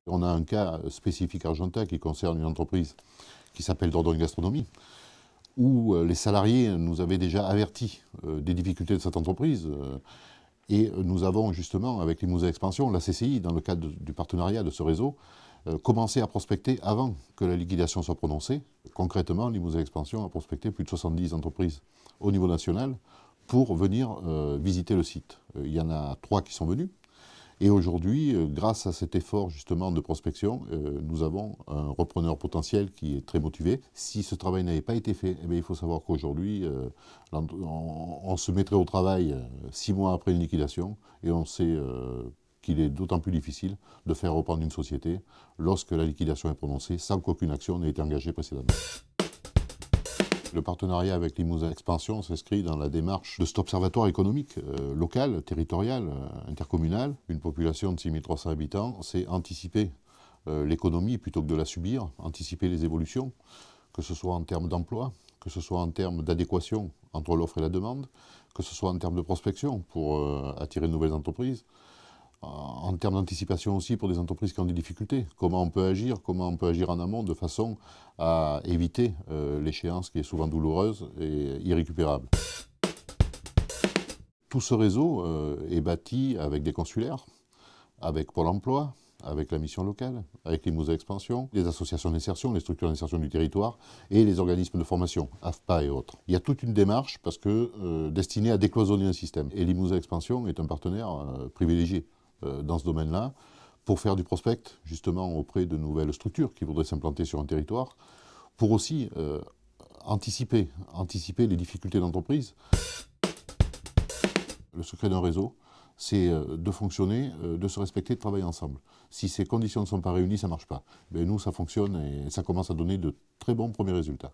On a un cas spécifique argentin qui concerne une entreprise qui s'appelle Dordogne Gastronomie, où les salariés nous avaient déjà avertis des difficultés de cette entreprise. Et nous avons justement, avec Limousin Expansion, la CCI, dans le cadre du partenariat de ce réseau, commencé à prospecter avant que la liquidation soit prononcée. Concrètement, Limousin Expansion a prospecté plus de 70 entreprises au niveau national pour venir visiter le site. Il y en a 3 qui sont venus. Et aujourd'hui, grâce à cet effort justement de prospection, nous avons un repreneur potentiel qui est très motivé. Si ce travail n'avait pas été fait, eh bien, il faut savoir qu'aujourd'hui, on se mettrait au travail 6 mois après une liquidation et on sait qu'il est d'autant plus difficile de faire reprendre une société lorsque la liquidation est prononcée sans qu'aucune action n'ait été engagée précédemment. Le partenariat avec Limousin Expansion s'inscrit dans la démarche de cet observatoire économique local, territorial, intercommunal. Une population de 6300 habitants, c'est anticiper l'économie plutôt que de la subir, anticiper les évolutions, que ce soit en termes d'emploi, que ce soit en termes d'adéquation entre l'offre et la demande, que ce soit en termes de prospection pour attirer de nouvelles entreprises, en termes d'anticipation aussi pour des entreprises qui ont des difficultés. Comment on peut agir en amont de façon à éviter l'échéance qui est souvent douloureuse et irrécupérable. Tout ce réseau est bâti avec des consulaires, avec Pôle emploi, avec la mission locale, avec Limousin Expansion, les associations d'insertion, les structures d'insertion du territoire et les organismes de formation, AFPA et autres. Il y a toute une démarche parce que destinée à décloisonner un système. Et Limousin Expansion est un partenaire privilégié dans ce domaine-là, pour faire du prospect, justement, auprès de nouvelles structures qui voudraient s'implanter sur un territoire, pour aussi anticiper les difficultés d'entreprise. Le secret d'un réseau, c'est de fonctionner, de se respecter, de travailler ensemble. Si ces conditions ne sont pas réunies, ça ne marche pas. Mais nous, ça fonctionne et ça commence à donner de très bons premiers résultats.